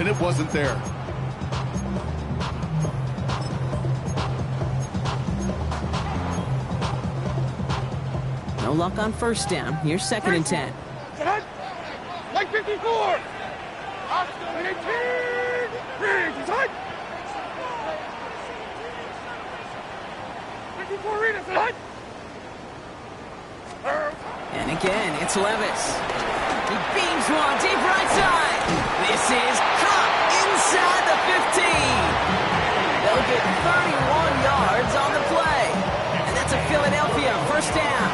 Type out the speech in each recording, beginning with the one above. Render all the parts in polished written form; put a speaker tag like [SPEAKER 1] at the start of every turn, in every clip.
[SPEAKER 1] and it wasn't there.
[SPEAKER 2] No luck on first down. Here's 2nd and 10.
[SPEAKER 3] Like 54. 54
[SPEAKER 2] And again, it's Levis. He beams one deep right side. This is caught inside the 15. They'll get 31 yards on the play. And that's a Philadelphia first down.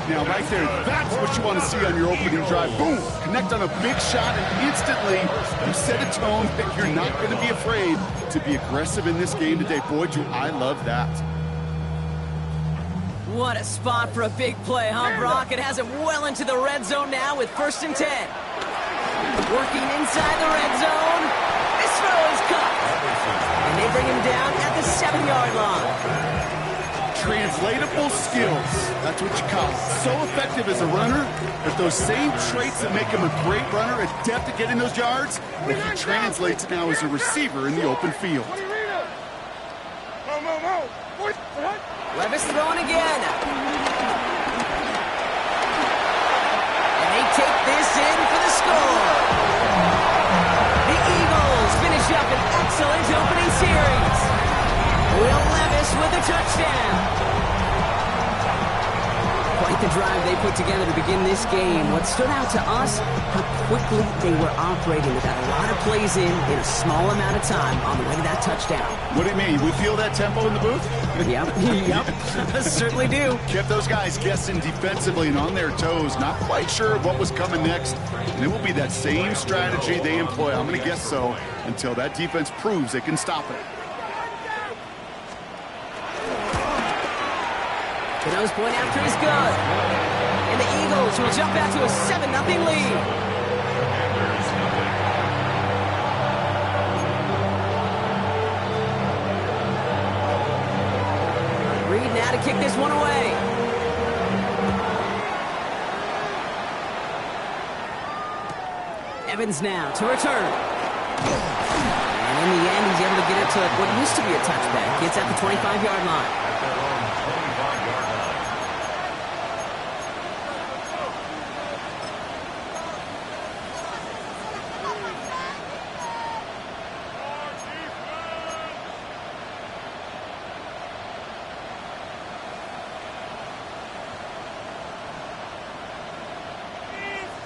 [SPEAKER 1] Now, right there, that's what you want to see on your opening drive. Boom! Connect on a big shot, and instantly you set a tone that you're not going to be afraid to be aggressive in this game today. Boy, do I love that.
[SPEAKER 2] What a spot for a big play, huh, Brock? It has him well into the red zone now with 1st and 10. Working inside the red zone. This throw is caught. And they bring him down at the 7-yard line.
[SPEAKER 1] Translatable skills. That's what you call it. So effective as a runner, but those same traits that make him a great runner, adept at getting those yards, that he translates now as a receiver in the open field.
[SPEAKER 2] Levis throwing again. And they take this in for the score. The Eagles finish up an excellent opening series. Will Levis with a touchdown. Quite the drive they put together to begin this game. What stood out to us, how quickly they were operating. They got a lot of plays in a small amount of time on the way to that touchdown.
[SPEAKER 1] What do you mean? We feel that tempo in the booth?
[SPEAKER 2] Yep. Certainly do.
[SPEAKER 1] Kept those guys guessing defensively and on their toes, not quite sure what was coming next. And it will be that same strategy they employ, I'm going to guess so, until that defense proves they can stop it.
[SPEAKER 2] Cano's point after is good. And the Eagles will jump out to a 7-0 lead. Reed now to kick this one away. Evans now to return. And in the end, he's able to get it to what used to be a touchback. It's at the 25-yard line.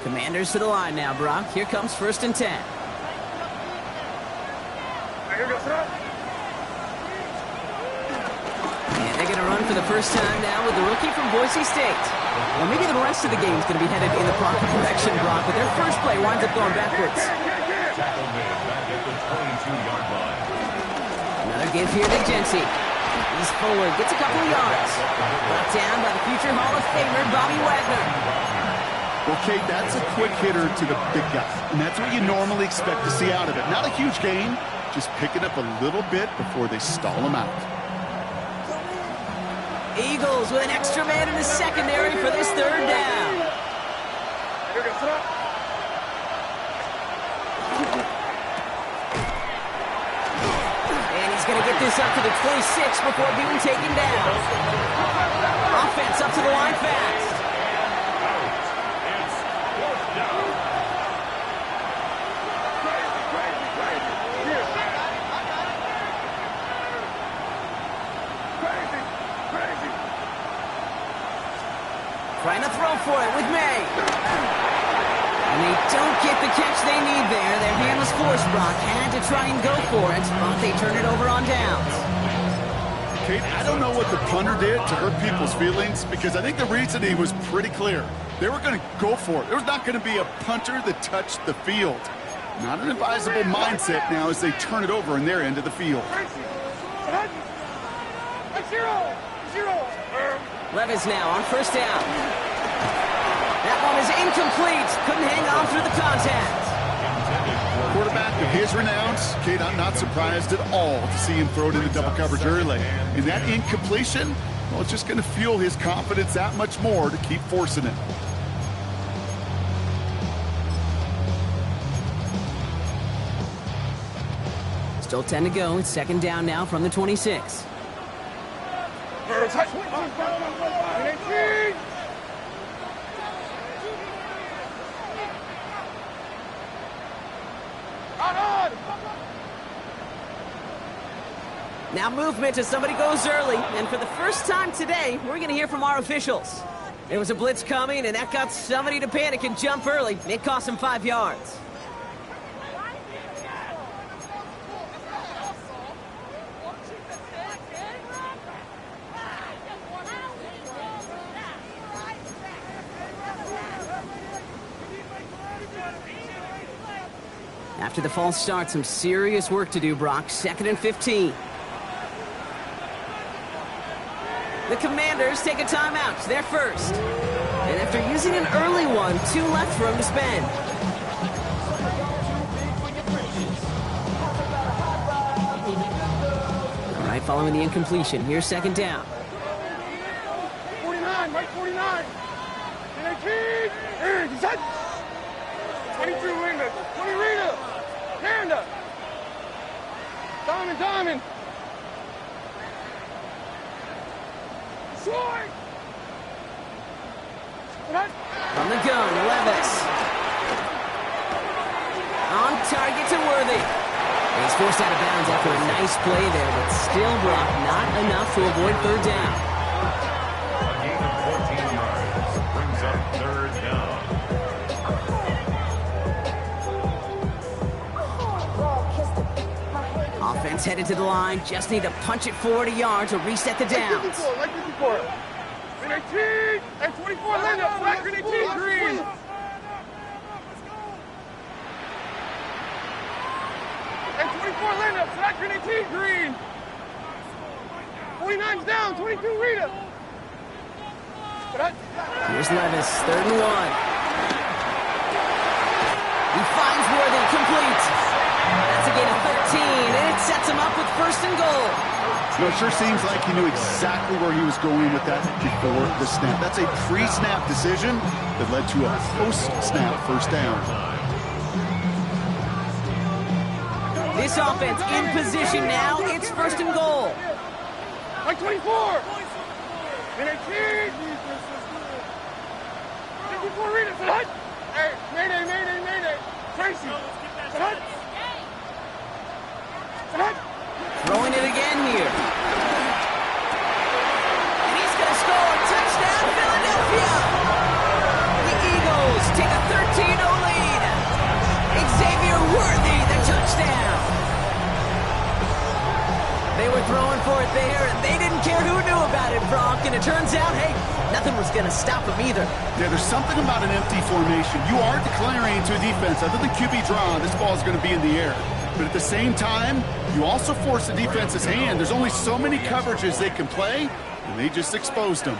[SPEAKER 2] Commanders to the line now, Brock. Here comes 1st and 10. And they're going to run for the first time now with the rookie from Boise State. Well, maybe the rest of the game is going to be headed in the proper direction, Brock, but their first play winds up going backwards. Another give here to Jency. He's forward, gets a couple of yards. Brought down by the future Hall of Famer, Bobby Wagner.
[SPEAKER 1] Well, Kate, that's a quick hitter to the big guy, and that's what you normally expect to see out of it. Not a huge gain, just picking up a little bit before they stall him out.
[SPEAKER 2] Eagles with an extra man in the secondary for this 3rd down. And he's going to get this up to the 26 before being taken down. Offense up to the line fast. Trying to throw for it with May. And they don't get the catch they need there. Their hand was forced, Brock. Had to try and go for it, but they turn it over on downs.
[SPEAKER 1] Kate, I don't know what the punter did to hurt people's feelings, because I think the reasoning was pretty clear. They were going to go for it. There was not going to be a punter that touched the field. Not an advisable mindset now as they turn it over in their end of the field.
[SPEAKER 2] Levis now on 1st down. That one is incomplete. Couldn't hang on through the contact.
[SPEAKER 1] Quarterback of his renowns, Kate, I'm not surprised at all to see him throw it in the double coverage early. And that incompletion, well, it's just going to fuel his confidence that much more to keep forcing it.
[SPEAKER 2] Still 10 to go. It's second down now from the 26. Now movement as somebody goes early. And for the first time today, we're going to hear from our officials. There was a blitz coming, and that got somebody to panic and jump early. It cost him 5 yards. After the false start, some serious work to do, Brock. 2nd and 15. The Commanders take a timeout. They're first. And after using an early one, 2 left for him to spend. All right, following the incompletion. Here's second down.
[SPEAKER 3] 49, right 49. 22 Linda, 20 Rita. Panda. Diamond. Short.
[SPEAKER 2] From the gun, Levis. On target to Worthy. He's forced out of bounds after a nice play there, but still, Brock, not enough to avoid third down.
[SPEAKER 4] A gain of 14 yards brings up third down.
[SPEAKER 2] Offense headed to the line. Just need to punch it forward a yard to reset the downs.
[SPEAKER 3] Like 54. 18 and 24 Linda. Flat 18 green. And 24 Linda. Flat 18 green. 49's down. 22 Rita.
[SPEAKER 2] Here's Levis. 3rd and 1. He finds Worthy. Complete. That's a gain of 13, and it sets him up with 1st and goal.
[SPEAKER 1] It sure seems like he knew exactly where he was going with that before the snap. That's a pre-snap decision that led to a post-snap first down.
[SPEAKER 2] This offense in position now. It's 1st and goal.
[SPEAKER 3] Like 24. And 18. 54 Rita. Hey, mayday. Tracy.
[SPEAKER 2] Throwing it again here. And he's going to score. Touchdown, Philadelphia. The Eagles take a 13-0 lead. Xavier Worthy, the touchdown. They were throwing for it there, and they didn't care who knew about it, Brock. And it turns out, hey, nothing was going to stop them either.
[SPEAKER 1] Yeah, there's something about an empty formation. You are declaring to a defense, other than QB draw, this ball is going to be in the air. But at the same time, you also force the defense's hand. There's only so many coverages they can play, and they just exposed them.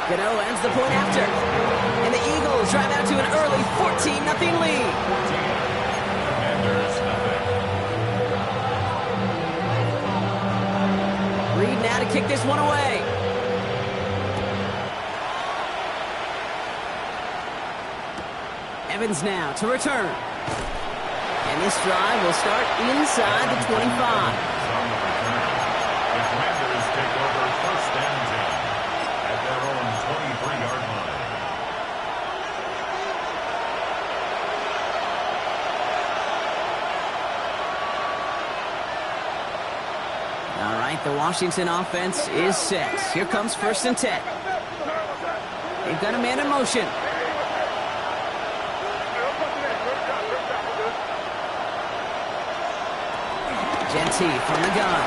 [SPEAKER 2] Gano ends the point after. And the Eagles drive out to an early 14-0 lead. Reed now to kick this one away. Evans now to return. And this drive will start inside the 25.
[SPEAKER 4] The Commanders take over 1st and 10 at their own 23-yard line.
[SPEAKER 2] All right, the Washington offense is set. Here comes 1st and 10. They've got a man in motion. Genty from the gun.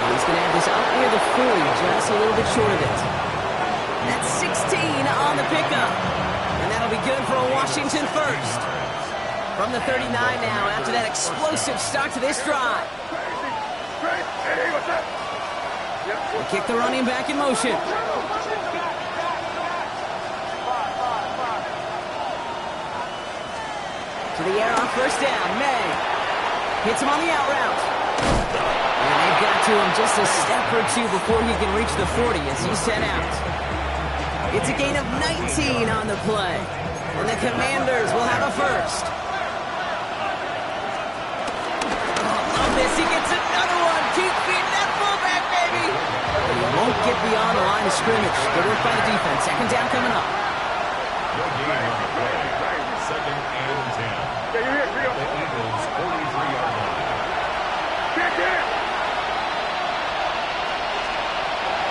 [SPEAKER 2] And he's going to have this up near the 40, just a little bit short of it. That's 16 on the pickup. And that'll be good for a Washington first. From the 39 now, after that explosive start to this drive. They kick the running back in motion. To the air on 1st down. May hits him on the out route. And they've got to him just a step or two before he can reach the 40 as he's set out. It's a gain of 19 on the play. And the Commanders will have a first. Love this. He gets another one. Keep feeding that fullback, baby. But he won't get beyond the line of scrimmage. Good work by the defense. Second down coming up.
[SPEAKER 4] Second and 10. The Eagles' 43-yard line.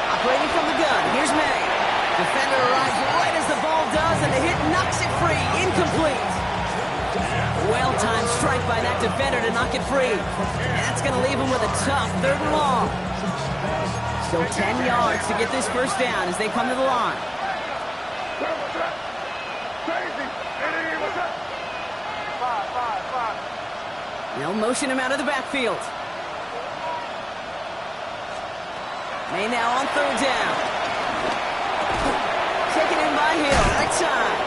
[SPEAKER 2] Operating from the gun. Here's May. Defender arrives right as the ball does, and the hit knocks it free. Incomplete. Well-timed strike by that defender to knock it free. And that's going to leave him with a tough 3rd and long. Still 10 yards to get this first down as they come to the line. They'll motion him out of the backfield. May now on 3rd down. Taken in by Hill, right side.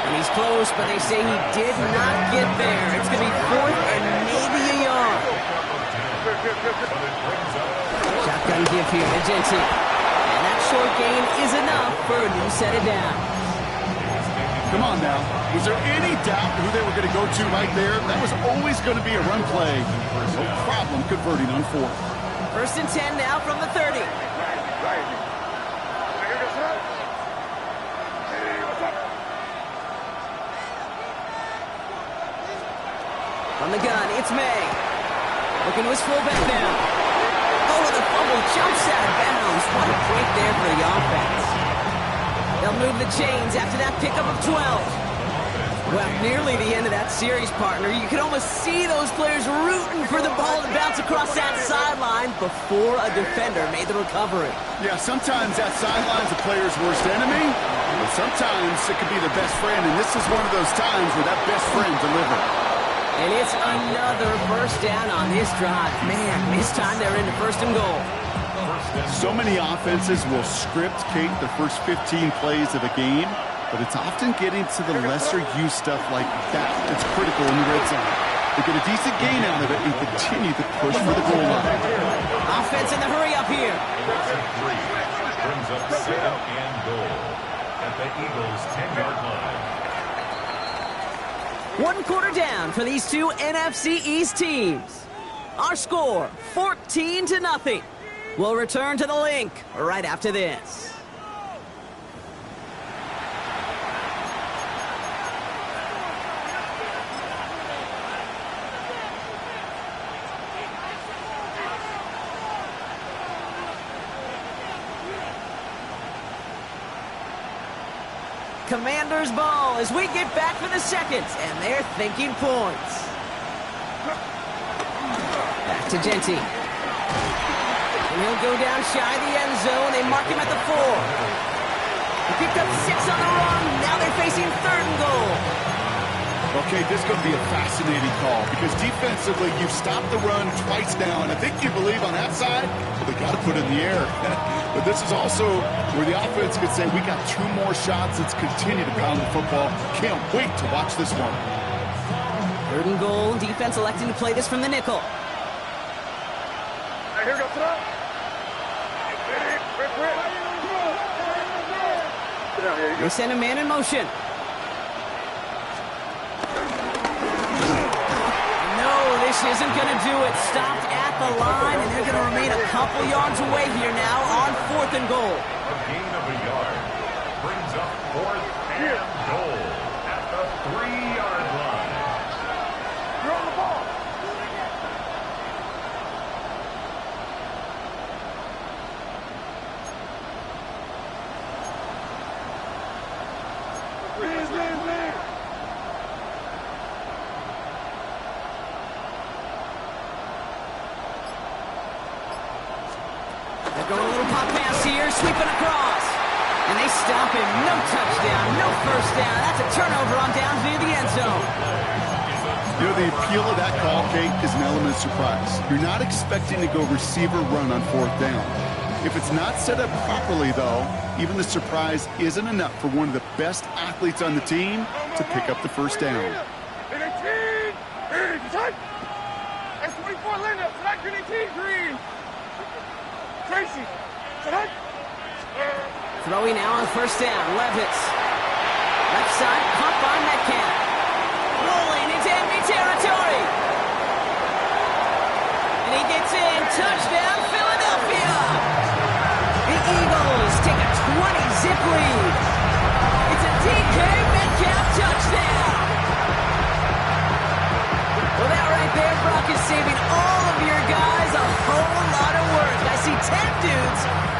[SPEAKER 2] And he's close, but they say he did not get there. It's going to be 4th and maybe a yard. Shotgun give here to Genty. And that short gain is enough for a new set of downs.
[SPEAKER 1] Come on now. Was there any doubt who they were going to go to right there? That was always going to be a run play. No problem converting on 4th.
[SPEAKER 2] 1st and 10 now from the 30. From the gun, it's May. Looking to his fullback now. Oh, and the fumble jumps out of bounds. What a break there for the offense. They'll move the chains after that pickup of 12. Well, nearly the end of that series, partner. You can almost see those players rooting for the ball to bounce across that sideline before a defender made the recovery.
[SPEAKER 1] Yeah, sometimes that sideline's a player's worst enemy, but sometimes it could be the best friend, and this is one of those times where that best friend delivered.
[SPEAKER 2] And it's another first down on this drive. Man, this time they're into 1st and goal.
[SPEAKER 1] So many offenses will script, Kate, the first 15 plays of a game, but it's often getting to the lesser-used stuff like that that's critical in the red zone. They get a decent gain out of it and continue to push for the goal line.
[SPEAKER 2] Offense in the hurry up here.
[SPEAKER 4] Brings up 2nd and goal at the Eagles' 10-yard line.
[SPEAKER 2] 1 quarter down for these two NFC East teams. Our score, 14-0. We'll return to the link right after this. Commanders ball as we get back for the second, and they're thinking points. Back to Genty. And he'll go down shy of the end zone. They mark him at the 4. He picked up 6 on the run. Now they're facing 3rd and goal.
[SPEAKER 1] Okay, this is going to be a fascinating call because defensively you've stopped the run twice now, and I think you believe on that side, well, they got to put it in the air. But this is also where the offense could say, we got 2 more shots. Let's continue to pound the football. Can't wait to watch this one.
[SPEAKER 2] 3rd and goal. Defense electing to play this from the nickel.
[SPEAKER 3] Here goes it up.
[SPEAKER 2] They send a man in motion. No, this isn't going to do it. Stopped at the line, and they're going to remain a couple yards away here now on 4th and goal.
[SPEAKER 4] A gain of a yard brings up 4th and goal at the 3-yard line.
[SPEAKER 3] You're on the ball.
[SPEAKER 2] They're going a little pop pass here, sweeping across. And they stop him. No touchdown, no first down. That's a turnover on downs near the end zone.
[SPEAKER 1] You know, the appeal of that call, Kate, is an element of surprise. You're not expecting to go receiver run on 4th down. If it's not set up properly, though, even the surprise isn't enough for one of the best athletes on the team to pick up the first down.
[SPEAKER 3] That's 24 Linda. Select Green 18 Green. Tracy.
[SPEAKER 2] Throwing now on 1st down. Levis. Left side, pump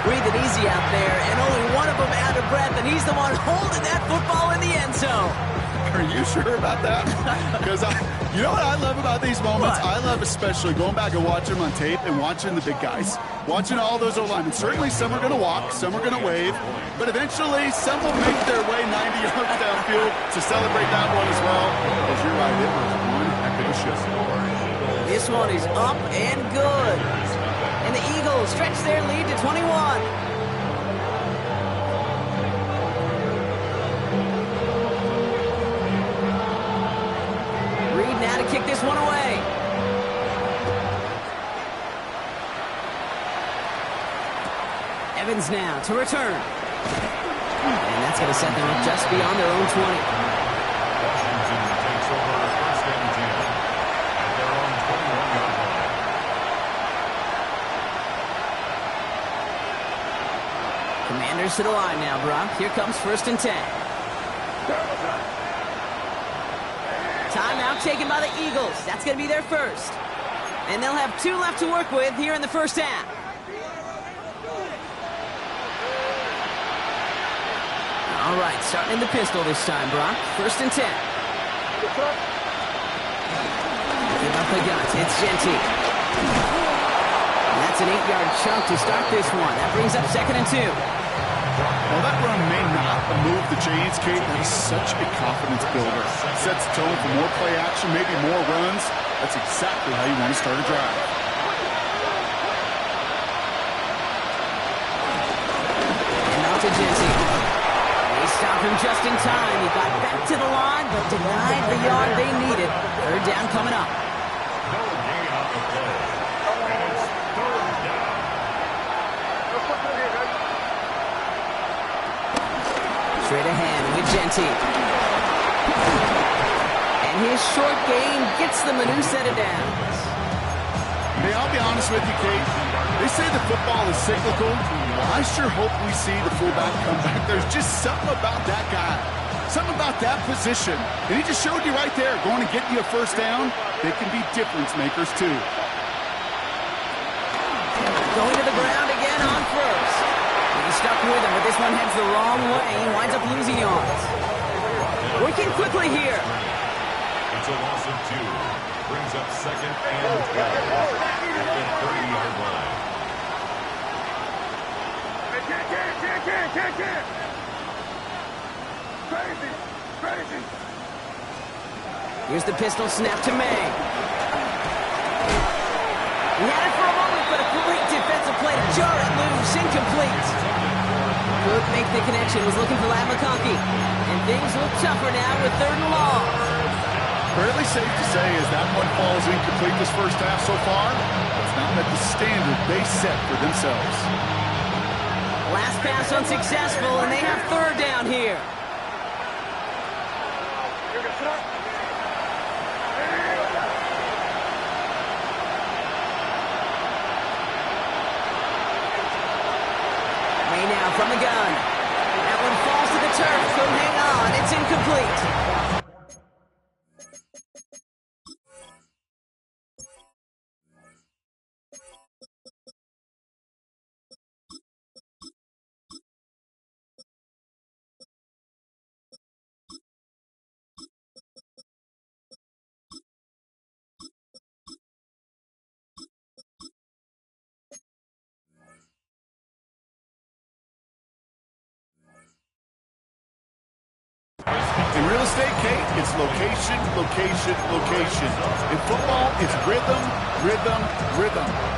[SPEAKER 2] breathing easy out there, and only one of them out of breath, and he's the one holding that football in the end zone.
[SPEAKER 1] Are you sure about that? Because you know what I love about these moments?
[SPEAKER 2] What?
[SPEAKER 1] I love especially going back and watching them on tape and watching the big guys. Watching all those O-linemen. Certainly some are going to walk, some are going to wave, but eventually some will make their way 90 yards downfield to celebrate that one as well. Because you're right, it was one heck of a show.
[SPEAKER 2] This one is up and good. And the Eagles stretch their lead to 21. Reed now to kick this one away. Evans now to return. And that's going to set them up just beyond their own 20.
[SPEAKER 4] Washington takes over first and 10 at their own 21-yard line.
[SPEAKER 2] Commanders to the line now, Brock. Here comes first and 10. Timeout taken by the Eagles. That's going to be their first. And they'll have 2 left to work with here in the first half. All right, starting in the pistol this time, Brock. First and 10. Give up the guns. It's Genty. And that's an 8-yard chunk to start this one. That brings up second and 2.
[SPEAKER 1] Well, that run may not move the chains, Kate. That is such a confidence builder. Sets the tone for more play action, maybe more runs. That's exactly how you want to start a drive.
[SPEAKER 2] And out to Genty. They stopped him just in time. He got back to the line, but denied the yard they needed. Third down coming up.
[SPEAKER 4] No gain on the play. And it's third down.
[SPEAKER 2] Straight ahead with Genty. And his short game gets them a new set of downs.
[SPEAKER 1] Hey, I'll be honest with you, Kate. They say the football is cyclical. Well, I sure hope we see the fullback come back. There's just something about that guy. Something about that position. And he just showed you right there, going to get you a first down. They can be difference makers, too.
[SPEAKER 2] Going to the ground again on first. He's stuck with him, but this one heads the wrong way. He winds up losing yards. Working quickly here.
[SPEAKER 4] It's a loss of 2. Brings up second and 12 at the 30-yard line.
[SPEAKER 3] Can't. Crazy.
[SPEAKER 2] Here's the pistol snap to May. He had it for a moment, but a great defensive play to jar it loose. Incomplete. Could make the connection. Was looking for Lat McConkey. And things look tougher now with third and long.
[SPEAKER 1] Fairly safe to say as that one falls incomplete this first half so far, it's not met the standard they set for themselves.
[SPEAKER 2] Last pass unsuccessful, and they have third down here. May now from the gun. That one falls to the turf. Couldn't hang on. It's incomplete.
[SPEAKER 1] In real estate, Kate, it's location. In football, it's rhythm.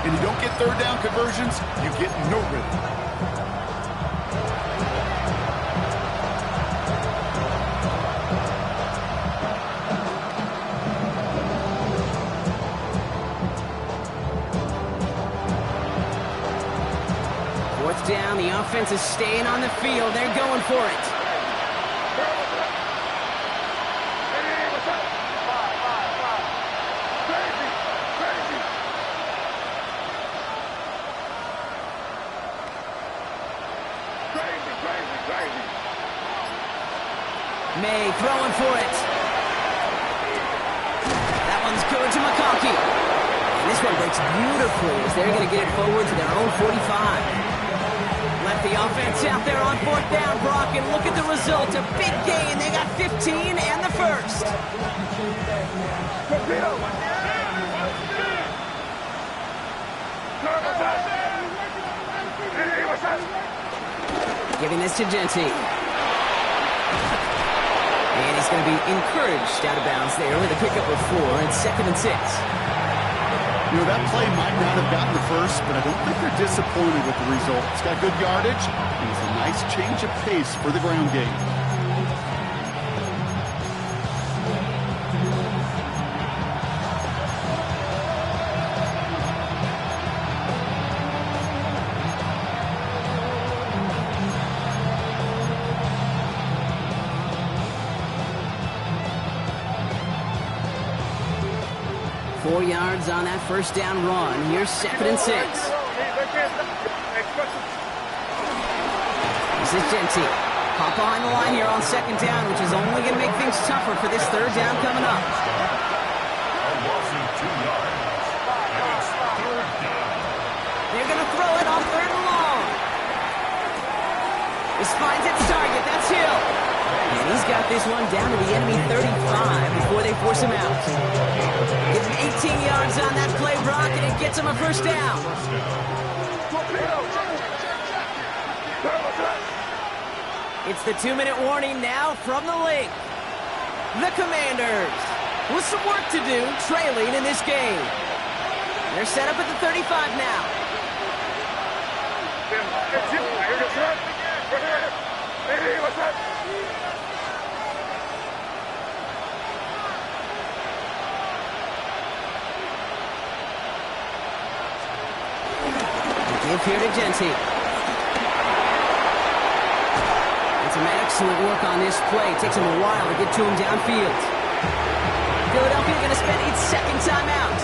[SPEAKER 1] And you don't get third down conversions, you get no rhythm.
[SPEAKER 2] Fourth down, the offense is staying on the field. They're going for it. May throwing for it. That one's good to McConkey. And this one breaks beautifully as they're going to get it forward to their own 45. The offense out there on fourth down, Brock, and look at the result. A big gain. They got 15 and the first. Giving this to Genty. And he's going to be encouraged out of bounds there with a pickup of 4 and 2nd and 6.
[SPEAKER 1] You know, that play might not have gotten the first, but I don't think they're disappointed with the result. It's got good yardage, and it's a nice change of pace for the ground game.
[SPEAKER 2] 4 yards on that first down run. Here's 2nd and 6. This is Genty. Hop behind the line here on 2nd down, which is only going to make things tougher for this 3rd down coming up.
[SPEAKER 4] A loss of 2 yards. And it's 3rd down.
[SPEAKER 2] They're going to throw it on 3rd and long. This finds its target. That's Hill. And he's got this one down to the enemy 35 before they force him out. Gives him 18 yards on that play, Brock, and it gets him a first down. It's the 2-minute warning now from the link. The Commanders with some work to do, trailing in this game. They're set up at the 35 now. Give here to Genty. And some excellent work on this play. It takes him a while to get to him downfield. Philadelphia going to spend its 2nd timeout.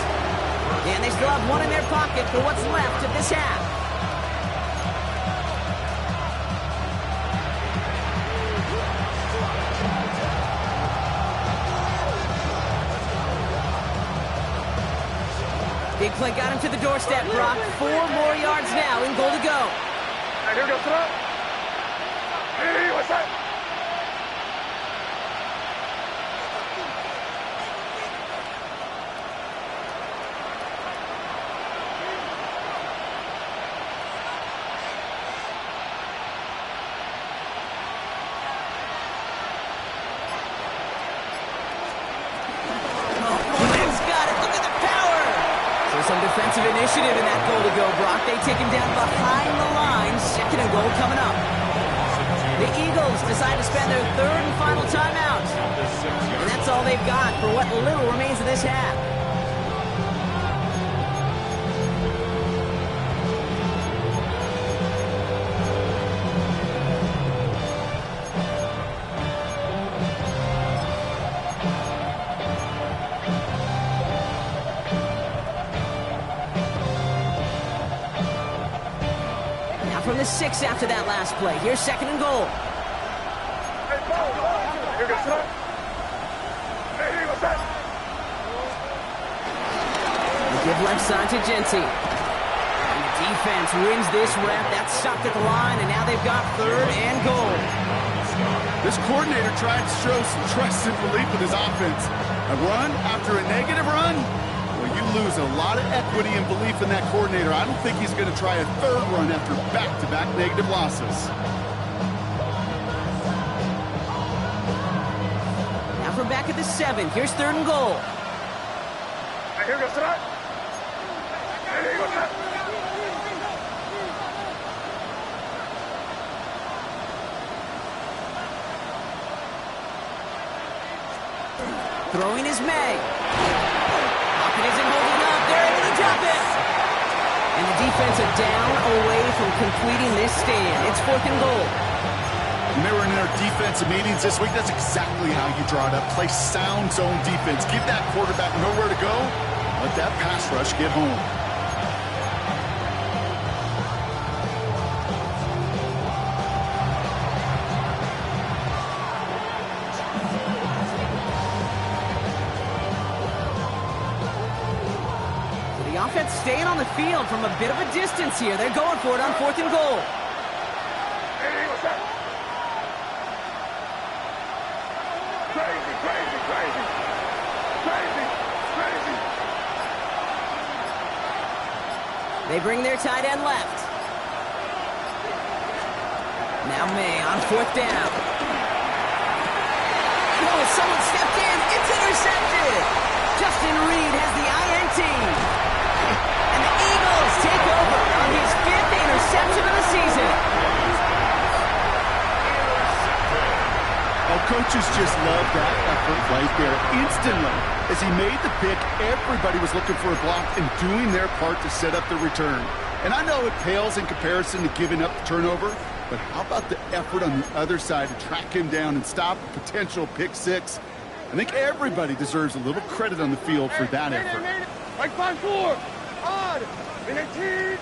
[SPEAKER 2] And they still have one in their pocket for what's left of this half. Big play got him to the doorstep, Brock. 4 more yards now in goal to go.
[SPEAKER 3] Here goes throw. Hey, what's that?
[SPEAKER 2] Some defensive initiative in that goal to go, Brock. They take him down behind the line. 2nd and goal coming up. The Eagles decide to spend their 3rd and final timeout. And that's all they've got for what little remains of this half. From the 6 after that last play. Here's 2nd and goal.
[SPEAKER 3] Here goes throw. Hey, what's that?
[SPEAKER 2] They give left side to Genty. And the defense wins this rep. That's stopped at the line, and now they've got 3rd and goal.
[SPEAKER 1] This coordinator tried to show some trust and belief with his offense. A run after a negative run? Well, you lose a lot of equity and belief in that coordinator. I don't think he's going to try a 3rd run after back-to-back negative losses.
[SPEAKER 2] Now from back at the 7. Here's 3rd and goal.
[SPEAKER 3] Here goes throw. Hey, what's that?
[SPEAKER 2] Throwing is May. Hopkins isn't holding up. They're able to drop it. And the defense are down away from completing this stand. It's 4th and goal.
[SPEAKER 1] When they were in their defensive meetings this week, that's exactly how you draw it up. Play sound zone defense. Give that quarterback nowhere to go. Let that pass rush get home.
[SPEAKER 2] Offense staying on the field from a bit of a distance here. They're going for it on 4th and goal. They bring their tight end left. Now May on 4th down. Oh, someone stepped in. It's intercepted. Justin Reed has the INT. And the Eagles take over on his 5th interception of the season.
[SPEAKER 1] Oh, coaches just love that effort right there. Instantly, as he made the pick, everybody was looking for a block and doing their part to set up the return. And I know it pales in comparison to giving up the turnover, but how about the effort on the other side to track him down and stop a potential pick six? I think everybody deserves a little credit on the field for that effort.
[SPEAKER 3] Like 5-4. On. 18.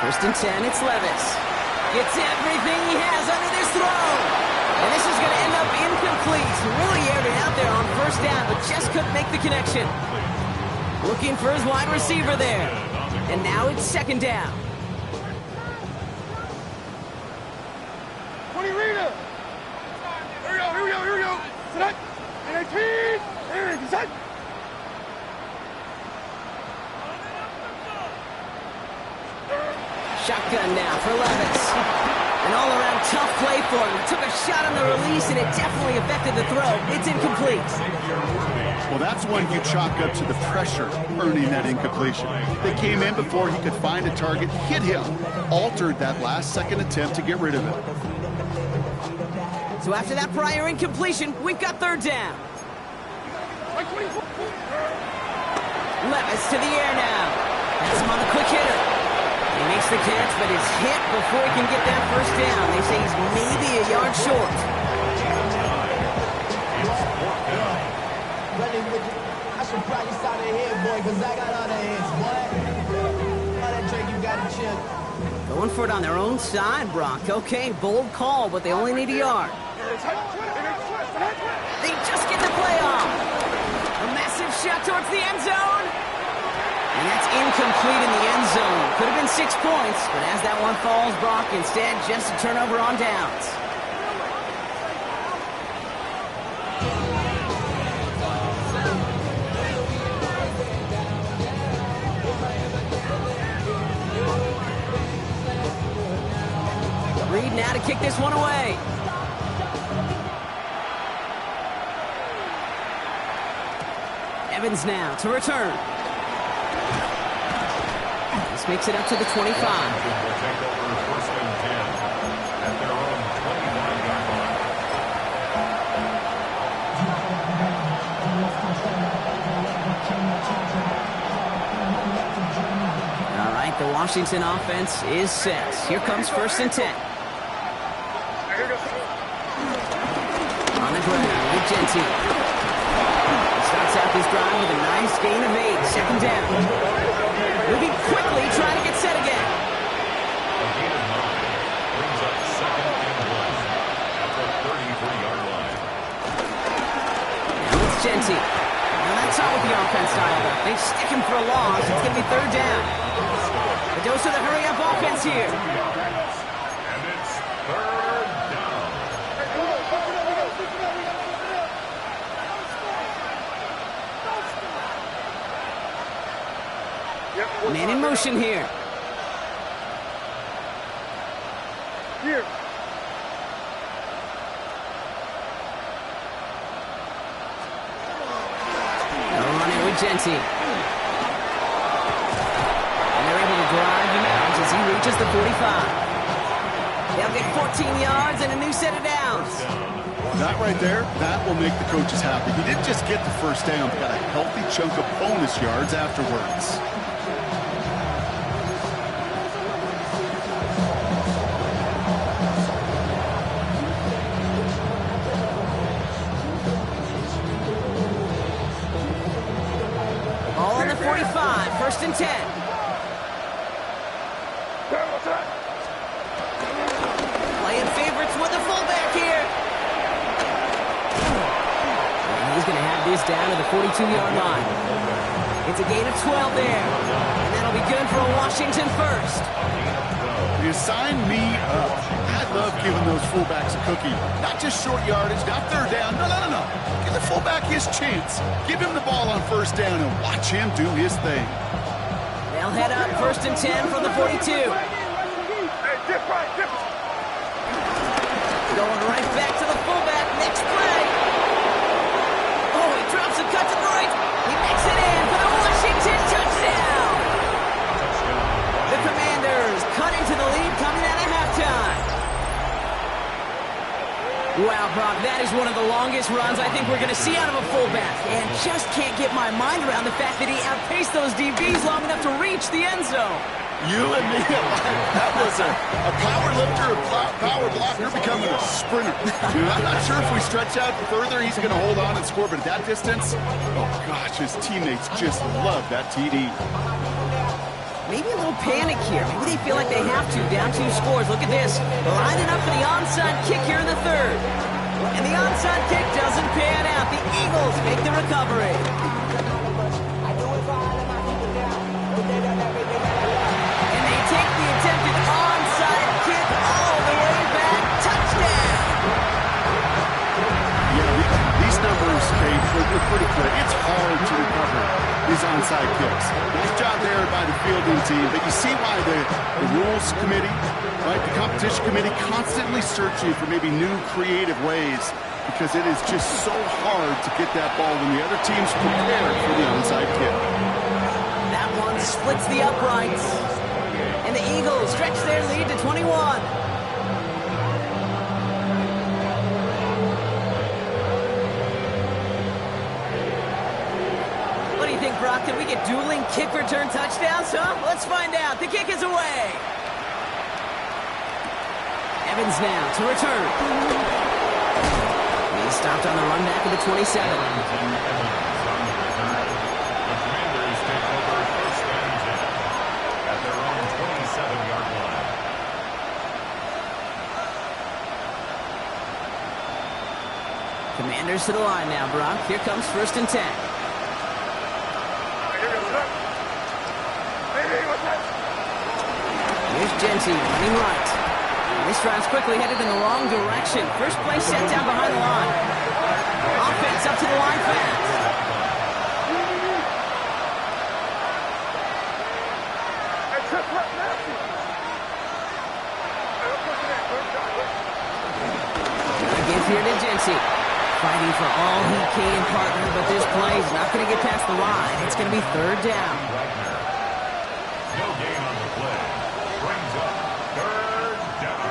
[SPEAKER 2] 1st and 10, it's Levis. Gets everything he has under this throw. And this is going to end up incomplete. Really aired it out there on 1st down, but just couldn't make the connection. Looking for his wide receiver there. And now it's 2nd down.
[SPEAKER 3] 20 Rita. Here we go. Set up. 18. Set.
[SPEAKER 2] Shotgun now for Levis. An all-around tough play for him. Took a shot on the release, and it definitely affected the throw. It's incomplete.
[SPEAKER 1] Well, that's one you chalk up to the pressure earning that incompletion. They came in before he could find a target, hit him, altered that last-second attempt to get rid of it.
[SPEAKER 2] So after that prior incompletion, we've got 3rd down. Levis to the air now. That's him on the quick hitter. He makes the catch, but is hit before he can get that 1st down. They say he's maybe a yard short.
[SPEAKER 5] I should probably start ahead, boy, because I got other heads, boy. All that drink you got to chill.
[SPEAKER 2] Going for it on their own side, Brock. Okay, bold call, but they only need a yard. They just get the play off. A massive shot towards the end zone. And that's incomplete in the end zone. Could have been 6 points, but as that one falls, Brock, instead just a turnover on downs. Reed now to kick this one away. Evans now to return. This makes it up to the 25.
[SPEAKER 4] Washington will take over 1st and 10 at their own 25-yard line.
[SPEAKER 2] All right, the Washington offense is set. Here comes 1st and 10. On the ground with Genty. He starts out this drive with a nice gain of 8. 2nd down. Moving quickly, trying to get set again.
[SPEAKER 4] A gain of 9 brings up 2nd and 1 at the 33-yard line.
[SPEAKER 2] Now it's Genty. Now that's all with the offense style. They stick him for a loss. It's going to be 3rd down. A dose of the hurry-up offense here.
[SPEAKER 4] And it's 3rd down.
[SPEAKER 2] Man in motion here.
[SPEAKER 3] Here.
[SPEAKER 2] They'll run it with Genty. And they're able to drive him out as he reaches the 45. They'll get 14 yards and a new set of downs.
[SPEAKER 1] That right there, that will make the coaches happy. He didn't just get the 1st down, but got a healthy chunk of bonus yards afterwards.
[SPEAKER 2] Ball on the 45, 1st and 10. Playing favorites with the fullback here. And he's going to have this down to the 42-yard line. It's a gain of 12 there. And that'll be good for a Washington 1st.
[SPEAKER 1] You sign me up. I love giving those fullbacks a cookie. Not just short yardage, not 3rd down. No. Give the fullback his chance. Give him the ball on 1st down and watch him do his thing.
[SPEAKER 2] They'll head up 1st and 10 from the 42.
[SPEAKER 3] Hey, dip right, dip.
[SPEAKER 2] Going right back to the fullback. Next play. Oh, he drops a cut to the right. He makes it in for the Washington touchdown. The Commanders cut into the lead coming out of halftime. Wow, Brock, that is one of the longest runs I think we're going to see out of a fullback. And just can't get my mind around the fact that he outpaced those DBs long enough to reach the end zone.
[SPEAKER 1] You and me alike. That was a power lifter, a power blocker becoming a sprinter. Dude, I'm not sure if we stretch out further, he's going to hold on and score. But at that distance, oh gosh, his teammates just love that TD.
[SPEAKER 2] Maybe a little panic here. Maybe they feel like they have to. Down 2 scores. Look at this. Lining up for the onside kick here in the 3rd. And the onside kick doesn't pan out. The Eagles make the recovery. And they take the attempted onside kick all the way back. Touchdown!
[SPEAKER 1] Yeah, these numbers, Kate, they're pretty clear. It's hard to recover these onside kicks. Nice job there by the fielding team, but you see why the rules committee, right, the competition committee constantly searching for maybe new creative ways, because it is just so hard to get that ball when the other team's prepared for the onside kick.
[SPEAKER 2] That one splits the uprights. And the Eagles stretch their lead to 21. What do you think, Brock? Can we get dueling kick return touchdowns, huh? Let's find out. The kick is away. Evans now to return. He's stopped on the run back at the 27. Commanders to the line now, Brock. Here comes 1st and 10. Here's Genty running right. This drive's quickly headed in the wrong direction. First play set down behind the line. Offense up to the line fast. Again here to Genty. Fighting for all he can, partner, but this play is not going to get past the line. It's going to be 3rd down.
[SPEAKER 4] No gain on the play. Brings up 3rd down.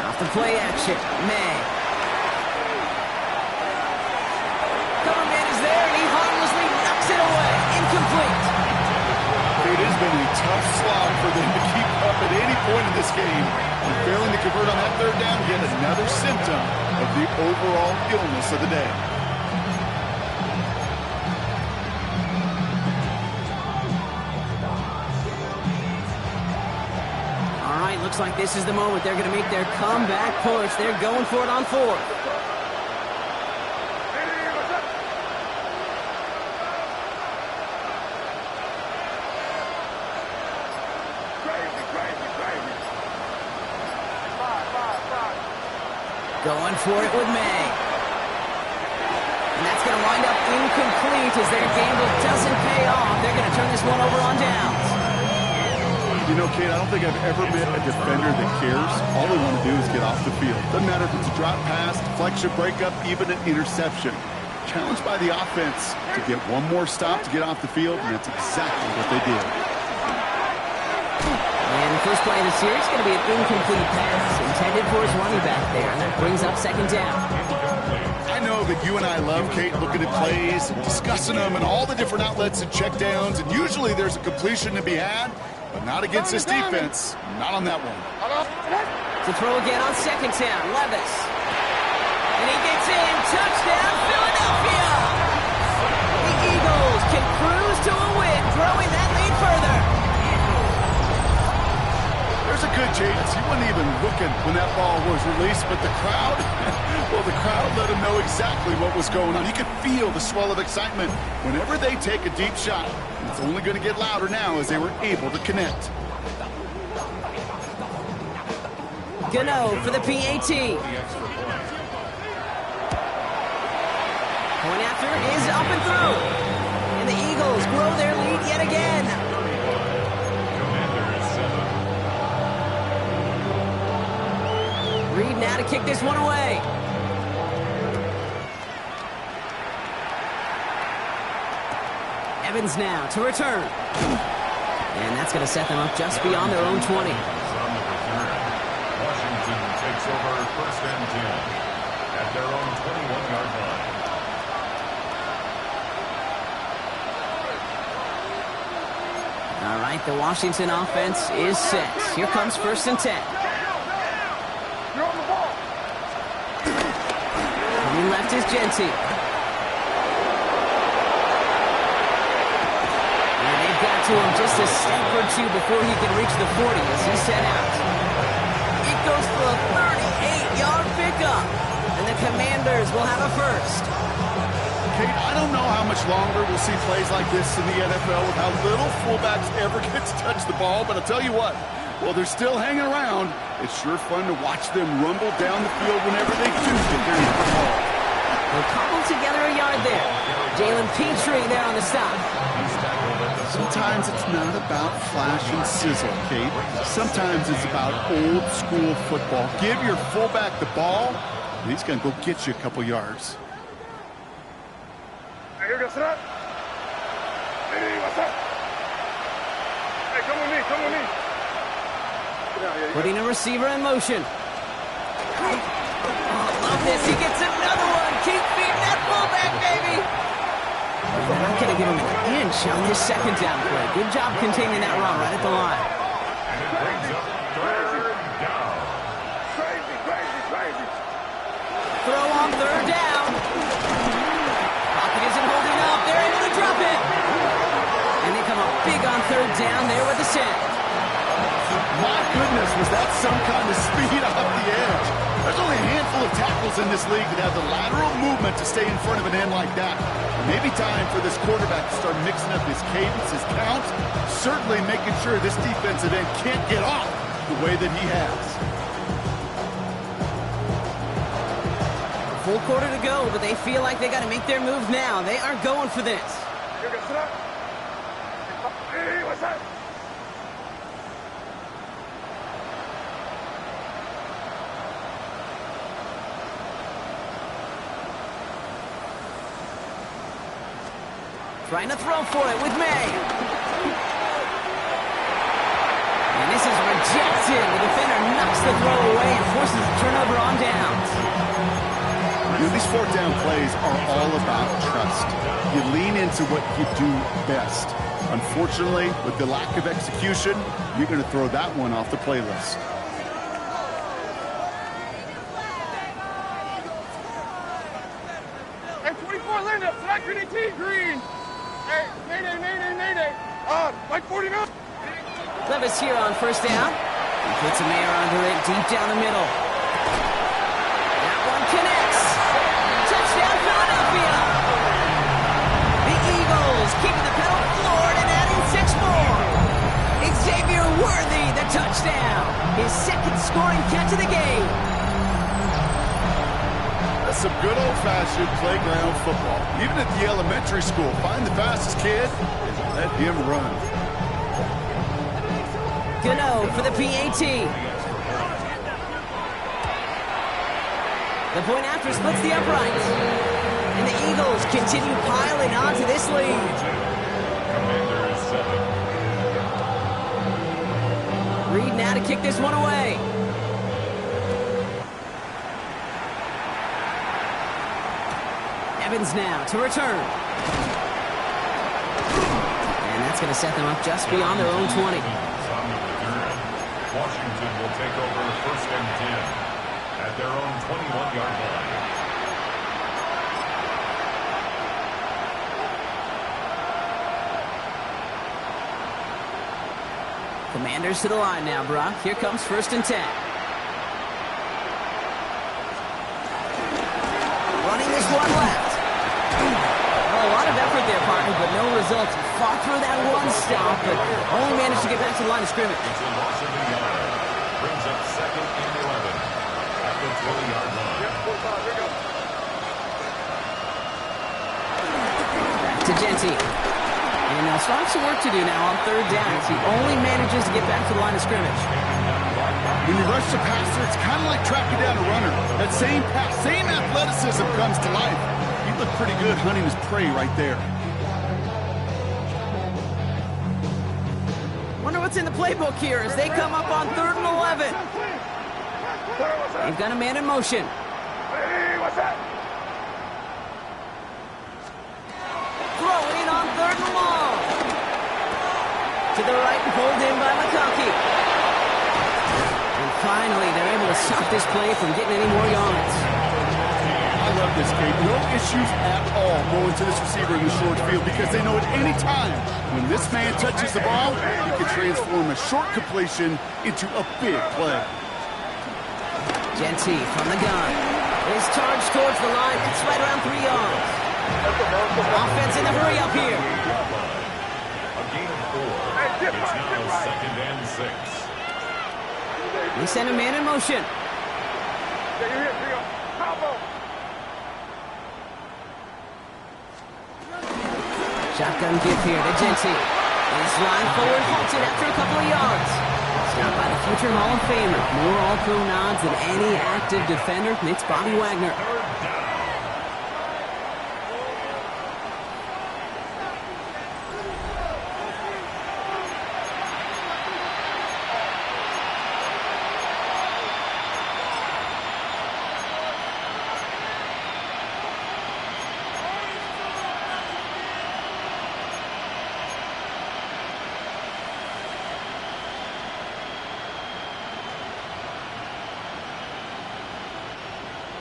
[SPEAKER 2] Off the play action, May. Cover man is there, and he harmlessly knocks it away. Incomplete.
[SPEAKER 1] It has been a tough slog for them to keep up at any point in this game. And failing to convert on that 3rd down, yet another symptom of the overall illness of the day.
[SPEAKER 2] All right, looks like this is the moment. They're going to make their comeback push. They're going for it on 4th. Going for it with May. And that's going to wind up incomplete as their gamble doesn't pay off. They're going to turn this one over on downs.
[SPEAKER 1] You know, Kate, I don't think I've ever met a defender that cares. All they want to do is get off the field. Doesn't matter if it's a drop pass, deflection, breakup, even an interception. Challenged by the offense to get one more stop to get off the field, and that's exactly what they did.
[SPEAKER 2] And the first play of the series is going to be an incomplete pass intended for his running back there, and that brings up 2nd down.
[SPEAKER 1] I know that you and I love, Kate, looking at plays, discussing them, and all the different outlets and checkdowns, and usually there's a completion to be had, but not against this defense. Not on that one.
[SPEAKER 2] To throw again on 2nd down, Levis. And he gets in. Touchdown, Philadelphia! The Eagles can cruise to a win, growing that lead further.
[SPEAKER 1] There's a good chance he wasn't even looking when that ball was released, but the crowd, well, the crowd let him know exactly what was going on. He could feel the swell of excitement whenever they take a deep shot. It's only going to get louder now as they were able to connect.
[SPEAKER 2] Gano for the PAT. Point after is up and through. And the Eagles grow their lead yet again. Reed now to kick this one away. Evans now to return. And that's going to set them up just beyond their own 20.
[SPEAKER 4] Washington takes over first and 10 at their own 21-yard line.
[SPEAKER 2] All right, the Washington offense is set. Here comes first and 10.
[SPEAKER 3] You're on the ball.
[SPEAKER 2] Coming left is Genty. And they've got to him just a step or two before he can reach the 40 as he's set out. It goes for a 38-yard pickup. And the Commanders will have a first.
[SPEAKER 1] Kate, I don't know how much longer we'll see plays like this in the NFL with how little fullbacks ever get to touch the ball, but I'll tell you what, while they're still hanging around, it's sure fun to watch them rumble down the field whenever they do get their number called.
[SPEAKER 2] They'll cobble together a yard there. Jalen Petrie there on the stop.
[SPEAKER 1] Sometimes it's not about flash and sizzle, Kate. Sometimes it's about old school football. Give your fullback the ball, and he's going to go get you a couple yards.
[SPEAKER 3] Hey, here goes that. Hey, what's up? Hey, come with me, come with me. Get out here.
[SPEAKER 2] Putting a receiver in motion. Oh, love this. He gets another one. Keep feeding that fullback, baby. They're not going to give him an inch on this second down play. Good job containing that run right at the line.
[SPEAKER 4] And it brings up third down.
[SPEAKER 3] Crazy, crazy, crazy.
[SPEAKER 2] Throw on third down. Pocket isn't holding up. They're able to drop it. And they come up big on third down there with the send.
[SPEAKER 1] My goodness, was that some kind of speed off the edge? There's only a handful of tackles in this league that have the lateral movement to stay in front of an end like that. Maybe time for this quarterback to start mixing up his cadence, his count, certainly making sure this defensive end can't get off the way that he has.
[SPEAKER 2] Full quarter to go, but they feel like they got to make their move now. They are going for this.
[SPEAKER 3] Here goes that. Hey, what's that?
[SPEAKER 2] Trying to throw for it with May. And this is rejected. The defender knocks the throw away and forces a turnover on downs.
[SPEAKER 1] You know, these fourth down plays are all about trust. You lean into what you do best. Unfortunately, with the lack of execution, you're going to throw that one off the playlist.
[SPEAKER 3] Hey, 24 land up. Select green T, green. Hey, nay. Like 49.
[SPEAKER 2] Levis here on first down. He puts a Mayer under it deep down the middle. That one connects. Touchdown, Philadelphia. The Eagles keeping the pedal floored and adding 6 more. Xavier Worthy, the touchdown. His second scoring catch of the game.
[SPEAKER 1] That's some good old-fashioned playground football. Even at the elementary school, find the fastest kid and let him run.
[SPEAKER 2] Gano for the PAT. The point after splits the uprights. And the Eagles continue piling onto this lead.
[SPEAKER 4] Commanders 7.
[SPEAKER 2] Reed now to kick this one away. Evans now to return. And that's going to set them up just beyond their own 20.
[SPEAKER 4] Washington will take over first and 10 at their own 21-yard line.
[SPEAKER 2] Commanders to the line now, Brock. Here comes first and 10. Running this one left. Well, a lot of effort there, partner, but no results. Fought through that one stop, but only managed to get back to the line of scrimmage.
[SPEAKER 4] It's a loss of a yard. Brings up second and 11. the 20-yard line.
[SPEAKER 3] Yep, 45, here we go.
[SPEAKER 2] Back to Genty. And they'll start some work to do now on third down as he only manages to get back to the line of scrimmage.
[SPEAKER 1] When you rush the passer, it's kind of like tracking down a runner. That same pass, same athleticism comes to life. He looked pretty good hunting his prey right there.
[SPEAKER 2] Wonder what's in the playbook here as they come up on 3rd and 11. They've got a man in motion.
[SPEAKER 3] Hey, what's that?
[SPEAKER 2] Throwing on 3rd and long. To the right and pulled in by McConkey. And finally, they're able to stop this play from getting any more yards.
[SPEAKER 1] I love this game. No issues at all going to this receiver in the short field because they know at any time when this man touches the ball, he can transform a short completion into a big play.
[SPEAKER 2] Genty from the gun. His charge towards the line. It's right around 3 yards. Offense in a hurry up here.
[SPEAKER 4] A gain of 4. It's now 2nd and 6.
[SPEAKER 2] They send a man in motion.
[SPEAKER 3] Yeah, you're here, here you go. Combo.
[SPEAKER 2] Shotgun give here to Genty. His line forward halted after a couple of yards. Stopped by the future Hall of Famer. More All-Pro nods than any active defender. It's Bobby Wagner.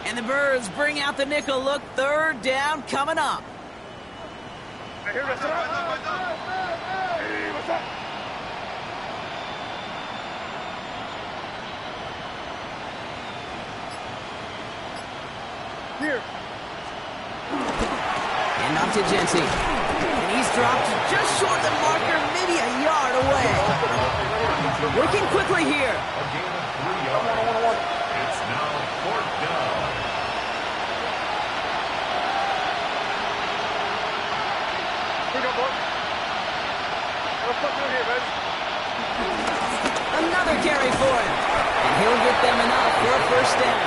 [SPEAKER 2] And the Birds bring out the nickel look. 3rd down coming up.
[SPEAKER 3] Hey, here, what's up? Hey, what's up? Here.
[SPEAKER 2] And off to Genty. And he's dropped just short the marker, maybe a yard away. Working quickly here.
[SPEAKER 4] A gain of 3 yards. It's now 4th down.
[SPEAKER 3] Here we go, boy. What's up here, baby?
[SPEAKER 2] Another carry for him. And he'll get them enough for a 1st down.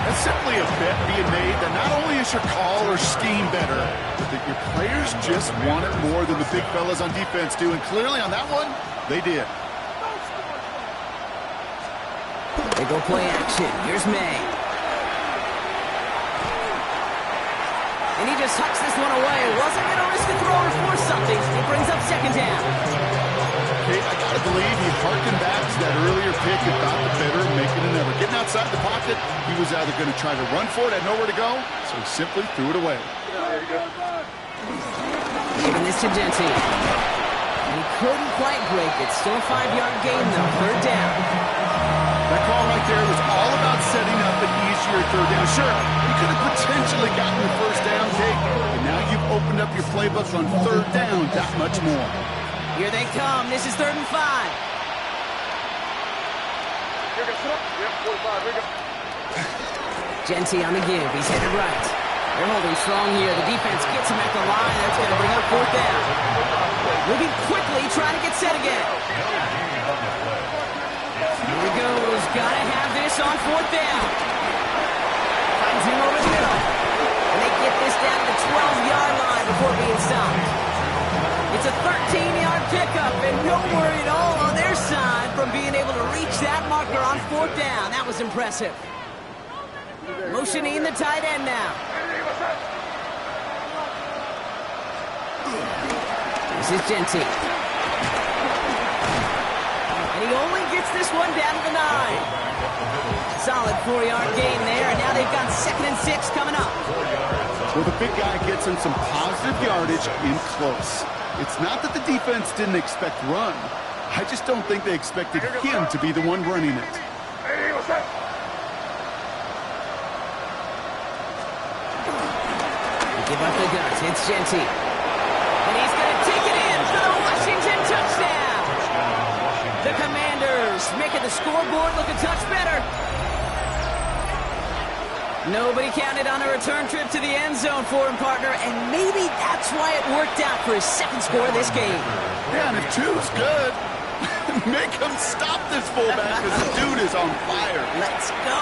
[SPEAKER 1] That's simply a bet being made that not only is your call or scheme better, but that your players just want it more than the big fellas on defense do. And clearly on that one, they did.
[SPEAKER 2] They go play action. Here's May. And he just hucks this one away. Wasn't going to risk a throw or force something. It brings up 2nd down.
[SPEAKER 1] Okay, I gotta believe he harkened back to that earlier pick and thought the better of making it ever. Getting outside the pocket, he was either going to try to run for it, had nowhere to go, so he simply threw it away.
[SPEAKER 2] Giving this to Genty. And he couldn't quite break it. Still a 5-yard gain, though. 3rd down.
[SPEAKER 1] That call right there was all about setting up an easier 3rd down. Sure, you could have potentially gotten the 1st down, Jake, but now you've opened up your playbook on 3rd down that much more.
[SPEAKER 2] Here they come. This is 3rd and 5.
[SPEAKER 3] Here we go, sit up. Yep, 45, here we go.
[SPEAKER 2] Genty on the give. He's headed right. They're holding strong here. The defense gets him at the line. That's going to bring up 4th down. Moving quickly, trying to get set again. Here he goes. Got to have this on 4th down. Finds him over the middle. And they get this down to the 12-yard line before being stopped. It's a 13-yard pickup, and no worry at all on their side from being able to reach that marker on 4th down. That was impressive. Motioning the tight end now. This is Genty. And he only gets this one down to the 9. Solid 4-yard gain there, and now they've got 2nd and 6 coming up.
[SPEAKER 1] Well, the big guy gets him some positive yardage in close. It's not that the defense didn't expect run. I just don't think they expected him to be the one running it.
[SPEAKER 3] Hey, what's up?
[SPEAKER 2] Give up the guts. It's Genty. And he's going to take it in for the Washington touchdown. The Commanders making the scoreboard look a touch better. Nobody counted on a return trip to the end zone for him, partner, and maybe that's why it worked out for his second score of this game.
[SPEAKER 1] Yeah, and if two's good, make him stop this fullback because the dude is on fire.
[SPEAKER 2] Let's go.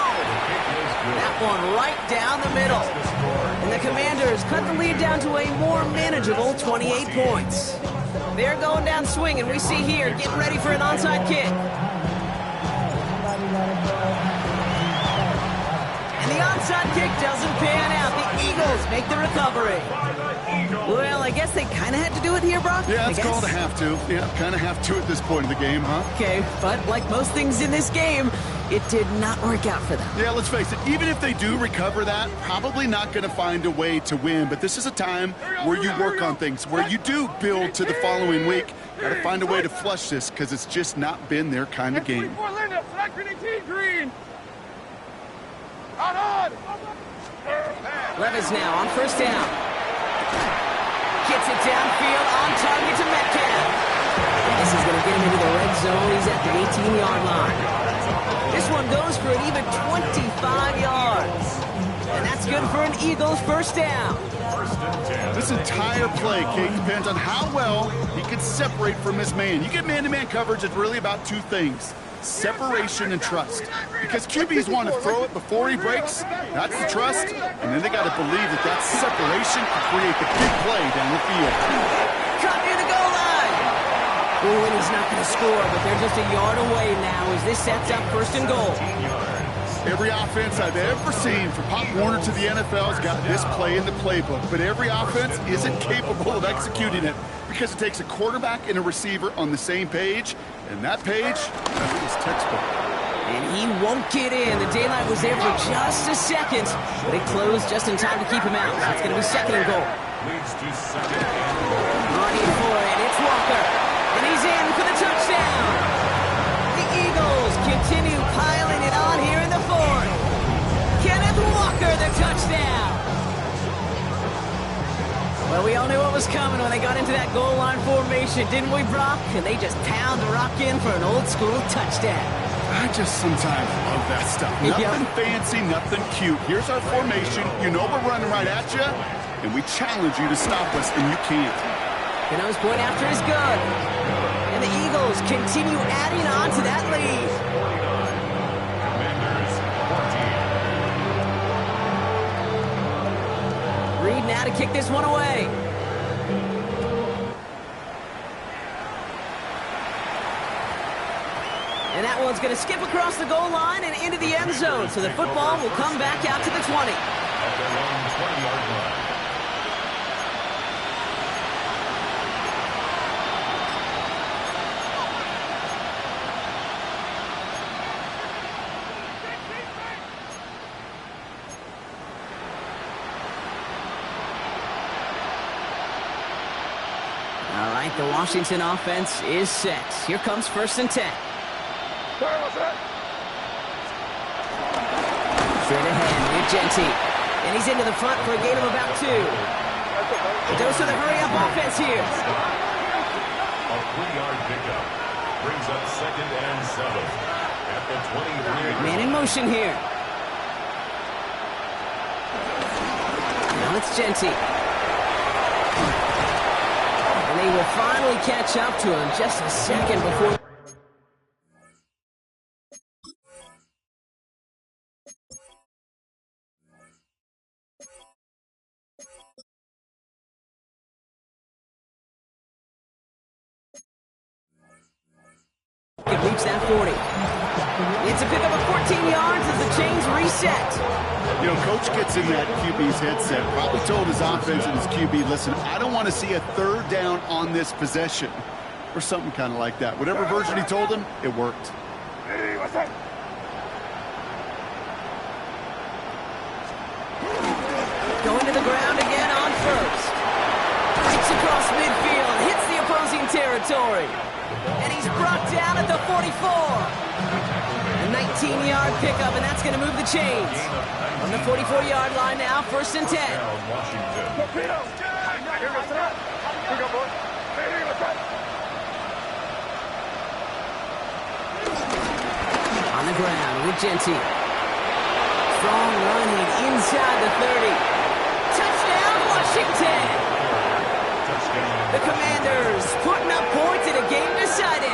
[SPEAKER 2] That one right down the middle. And the Commanders cut the lead down to a more manageable 28 points. They're going down swinging. We see here, getting ready for an onside kick. And the onside kick doesn't pan out. The Eagles make the recovery. Well, I guess they kind of had to do it here, Brock.
[SPEAKER 1] Yeah, it's called a have to. Yeah, kind of have to at this point in the game, huh?
[SPEAKER 2] Okay, but like most things in this game, it did not work out for them.
[SPEAKER 1] Yeah, let's face it, even if they do recover that, probably not going to find a way to win. But this is a time where you work on things, where you do build to the following week. Got to find a way to flush this because it's just not been their kind of game.
[SPEAKER 2] Levis now on first down. Gets it downfield on target to Metcalf. This is going to get him into the red zone. He's at the 18-yard line. This one goes for an even 25 yards. And that's good for an Eagles first down.
[SPEAKER 1] This entire play, Kate, depends on how well he can separate from his man. You get man-to-man coverage, it's really about two things. Separation and trust. Because QBs want to throw it before he breaks. That's the trust. And then they got to believe that that separation can create the big play down the field.
[SPEAKER 2] Cut near the goal line. Oh, and he's not going to score, but they're just a yard away now as this sets up first and goal.
[SPEAKER 1] Every offense I've ever seen from Pop Warner to the NFL has got this play in the playbook. But every offense isn't capable of executing it because it takes a quarterback and a receiver on the same page. And that page, is textbook.
[SPEAKER 2] And he won't get in. The daylight was there for just a second, but it closed just in time to keep him out. So it's going to be second and goal.
[SPEAKER 4] Leads to second and goal.
[SPEAKER 2] Running for it, it's Walker. And he's in for the touchdown. The Eagles continue piling it on here in the fourth. Kenneth Walker, the touchdown. Well, we all knew what was coming when they got into that goal line formation, didn't we, Brock? And they just pound the rock in for an old-school touchdown.
[SPEAKER 1] I just sometimes love that stuff. Nothing fancy, nothing cute. Here's our formation. You know we're running right at you, and we challenge you to stop us, and you can't.
[SPEAKER 2] Cano's point after is good. And the Eagles continue adding on to that lead. Reed now to kick this one away. And that one's going to skip across the goal line and into the end zone. So the football will come back out to the 20.
[SPEAKER 4] At their own 20-yard line.
[SPEAKER 2] All right, the Washington offense is set. Here comes first and 10. Straight ahead, Ugenti. And he's into the front for a gain of about 2. Dose of the hurry-up offense here.
[SPEAKER 4] A 3-yard pickup brings up second and 7 at the 23.
[SPEAKER 2] Man in motion here. Now it's Genti. And they will finally catch up to him just a second before. Can reach that 40. It's a pickup of 14 yards as the chains reset.
[SPEAKER 1] You know, coach gets in that QB's headset, probably told his offense and his QB, listen, I don't want to see a third down on this possession. Or something kind of like that. Whatever version he told him, it worked.
[SPEAKER 3] Hey, what's that?
[SPEAKER 2] Going to the ground again on first. Breaks across midfield, hits the opposing territory. And he's brought down at the 44. A 19-yard pickup, and that's going to move the chains. On the 44-yard line now, first and 10. On the ground with Genti. Strong running inside the 30. Touchdown, Washington! The Commanders putting up points in a game decided.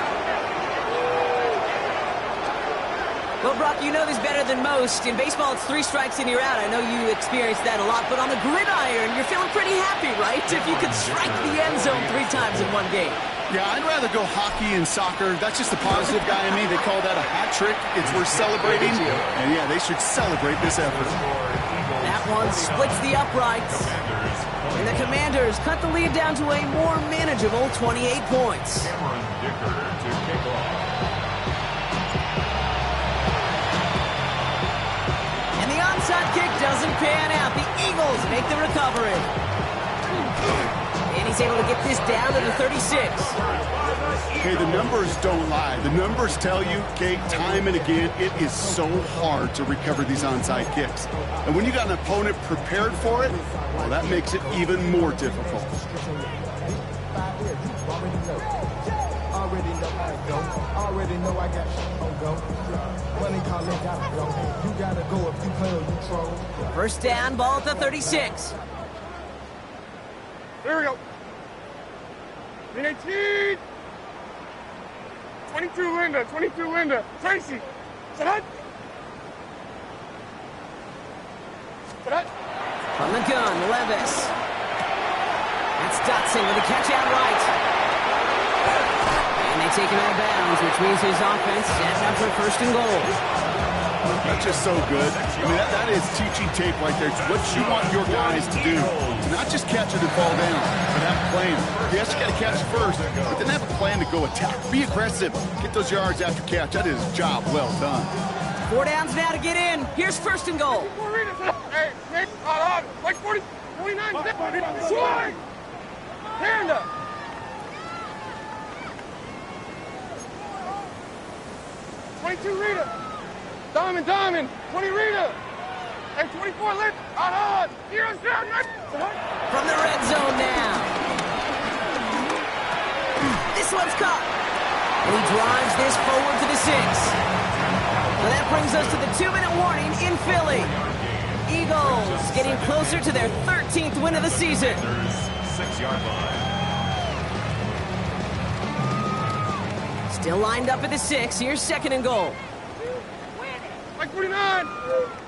[SPEAKER 2] Well, Brock, you know this better than most. In baseball, it's 3 strikes and you're out. I know you experienced that a lot, but on the gridiron, you're feeling pretty happy, right? If you could strike the end zone 3 times in one game.
[SPEAKER 1] Yeah, I'd rather go hockey and soccer. That's just the positive guy in me. They call that a hat trick. It's worth celebrating. And yeah, they should celebrate this effort.
[SPEAKER 2] That one splits the uprights. And the Commanders cut the lead down to a more manageable 28 points.
[SPEAKER 4] Cameron Dicker to kick off.
[SPEAKER 2] Onside kick doesn't pan out. The Eagles make the recovery. And he's able to get this down to the 36.
[SPEAKER 1] Okay, the numbers don't lie. The numbers tell you, okay, time and again, it is so hard to recover these onside kicks. And when you got an opponent prepared for it, well, that makes it even more difficult.
[SPEAKER 5] Already know I got on go. Money calling, gotta go. You gotta go if you play or you troll.
[SPEAKER 2] First down, ball at the 36.
[SPEAKER 3] Here we go. 18. 22 Linda, 22 Linda. Tracy. Sadat. Sadat.
[SPEAKER 2] From the gun, Levis. That's Dotson with a catch out right. And they take him out of bounds, which means his offense sets up for first and goal.
[SPEAKER 1] That's just so good. I mean, that is teaching tape right there. It's what you want your guys to do. Not just catch it and fall down, but have a plan. Yes, you got to catch it first, but then have a plan to go attack. Be aggressive. Get those yards after catch. That is a job well done.
[SPEAKER 2] 4 downs now to get in. Here's first and goal.
[SPEAKER 3] Hey, Nick, like 40, 49, swing! Hand up! 22 Rita. Diamond. 20 Rita. Hey, 24 Lit. On. Heroes down.
[SPEAKER 2] From the red zone now. This one's caught. And he drives this forward to the 6. Well, that brings us to the 2-minute warning in Philly. Eagles getting closer to their 13th win of the season.
[SPEAKER 4] 6-yard line.
[SPEAKER 2] Still lined up at the 6. Here's second and goal.
[SPEAKER 3] Like 49.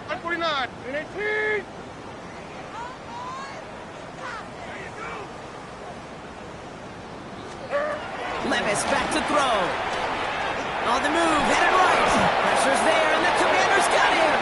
[SPEAKER 3] Like 49. And 18.
[SPEAKER 2] Levis back to throw. On the move, headed right. Pressure's there, and the Commanders got him.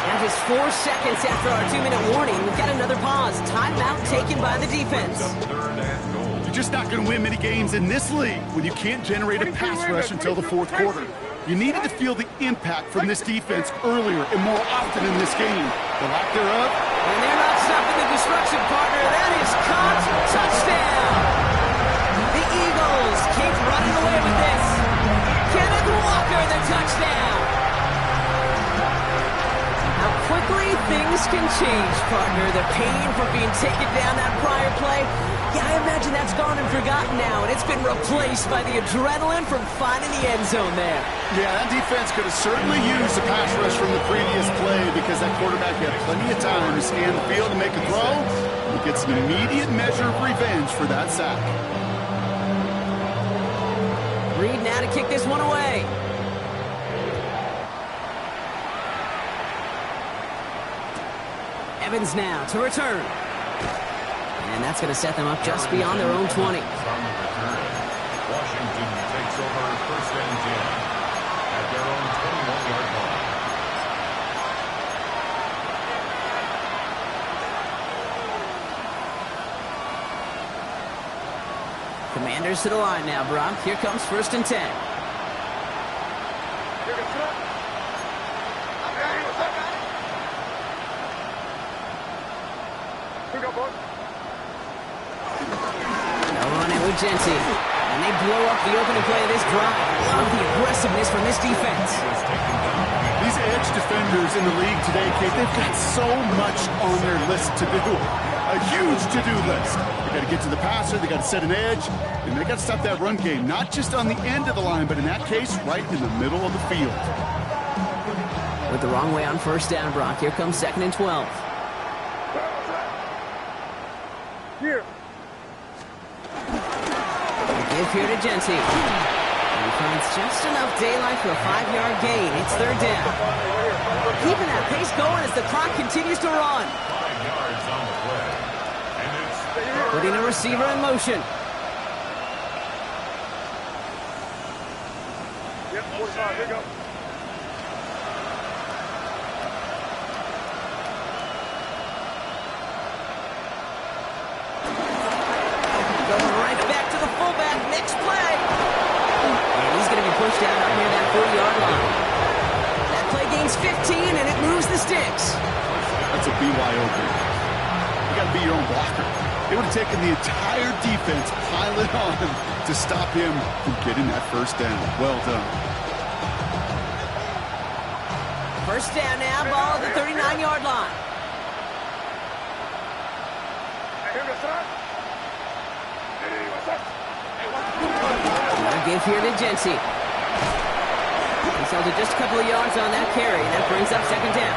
[SPEAKER 2] Now just 4 seconds after our 2-minute warning, we've got another pause. Timeout taken by the defense.
[SPEAKER 4] Third and goal.
[SPEAKER 1] You're just not going to win many games in this league when you can't generate a pass rush until the 4th quarter. You needed to feel the impact from this defense earlier and more often in this game. The lack thereof.
[SPEAKER 2] And they're not stopping the destruction, partner. That is caught. Touchdown. The Eagles keep running away with this. Kenneth Walker, the touchdown. How quickly things can change, partner. The pain from being taken down that prior play. Yeah, I imagine that's gone and forgotten now, and it's been replaced by the adrenaline from finding the end zone there.
[SPEAKER 1] Yeah, that defense could have certainly used the pass rush from the previous play because that quarterback had plenty of time to scan the field and make a throw. He gets an immediate measure of revenge for that sack.
[SPEAKER 2] Reed now to kick this one away. Evans now to return. And that's going to set them up just beyond their own 20.
[SPEAKER 4] From the return, Washington takes over first and 10 at their own 21-yard line.
[SPEAKER 2] Commanders to the line now, Brock. Here comes first and 10. Genty. And they blow up the opening play of this drive. Love the aggressiveness from this defense.
[SPEAKER 1] These edge defenders in the league today, Kate, they've got so much on their list to do. A huge to-do list. They got to get to the passer, they got to set an edge, and they got to stop that run game, not just on the end of the line, but in that case, right in the middle of the field.
[SPEAKER 2] With the wrong way on first down, Brock. Here comes 2nd and 12.
[SPEAKER 3] Here.
[SPEAKER 2] Give here to Genty. He finds just enough daylight for a 5-yard gain. It's 3rd down. Keeping that pace going as the clock continues to run.
[SPEAKER 4] 5 yards on the play. And it's
[SPEAKER 2] Putting a receiver in motion.
[SPEAKER 3] Yep, 45. Here you go.
[SPEAKER 2] Going right back to the fullback. Next play. And he's going to be pushed down up near that 40-yard line. That play gains 15, and it moves the sticks.
[SPEAKER 1] That's a BYO game. You got to be your own blocker. It would have taken the entire defense, pile it on to stop him from getting that first down. Well done.
[SPEAKER 2] First down now, ball at the 39-yard line.
[SPEAKER 3] Here you go, Hey, what's up?
[SPEAKER 2] Another give here to Genty. He's held it just a couple of yards on that carry, and that brings up 2nd down.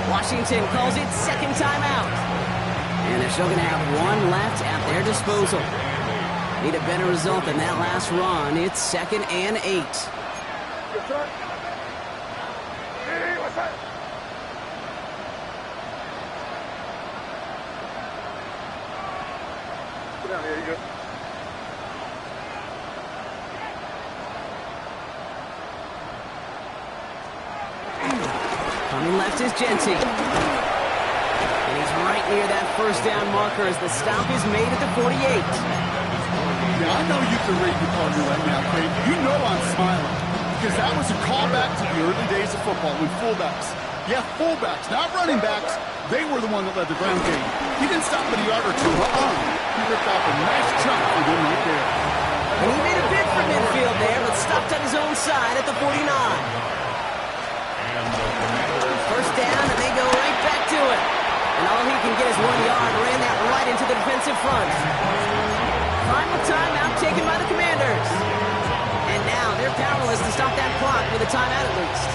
[SPEAKER 2] Washington calls it 2nd timeout. And they're still going to have 1 left at their disposal. Need a better result than that last run. It's 2nd and 8.
[SPEAKER 3] Yes, sir. Hey, what's up? Sit down here, you go.
[SPEAKER 2] Coming left is Genty. And he's right near that first down marker as the stop is made at the 48.
[SPEAKER 1] Yeah, I know you can read the partner right now, Kate. You know I'm smiling because that was a callback to the early days of football when fullbacks, not running backs, they were the one that led the ground game. He didn't stop at a yard or two. He ripped off a nice chunk for them right there.
[SPEAKER 2] And he made a bid for midfield there, but stopped on his own side at the 49. First down, and they go right back to it. And all he can get is 1 yard, ran that right into the defensive front. Final timeout taken by the Commanders. And now they're powerless to stop that clock with a timeout at least.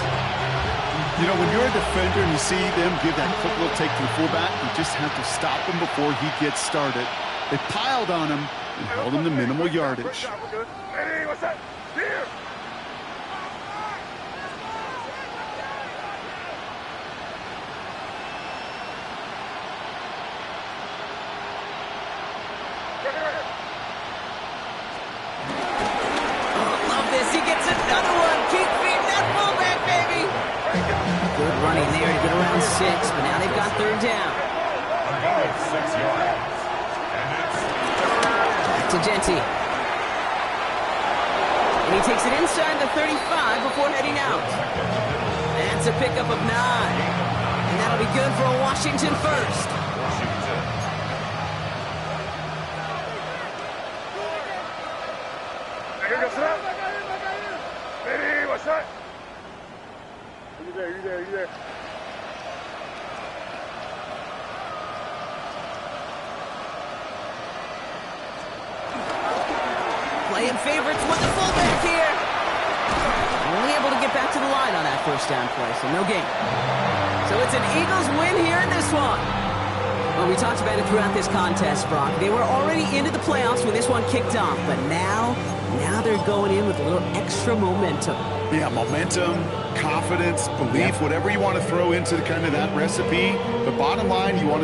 [SPEAKER 1] You know, when you're a defender and you see them give that quick little take to the fullback, you just have to stop him before he gets started. They piled on him and held him to minimal yardage.
[SPEAKER 3] Great job, we're good. Hey, what's up? Here.
[SPEAKER 2] Love this. He gets another one. Keep feeding that fullback, baby. Good running there to get around 6, but now they've got 3rd down.
[SPEAKER 4] a gain of 6 yards. And it's
[SPEAKER 2] Back to Genty. And he takes it inside the 35 before heading out. That's a pickup of 9. And that'll be good for a Washington first.
[SPEAKER 4] Washington.
[SPEAKER 3] Here you go, sit up. Hey, what's up? You there.
[SPEAKER 2] Playing favorites with the fullback here. Only able to get back to the line on that first down play, so no gain. So it's an Eagles win here in this one. Well, we talked about it throughout this contest, Brock. They were already into the playoffs when this one kicked off, but now they're going in with a little extra momentum.
[SPEAKER 1] Yeah, momentum, confidence, belief, whatever you want to throw into kind of that recipe. The bottom line, you want to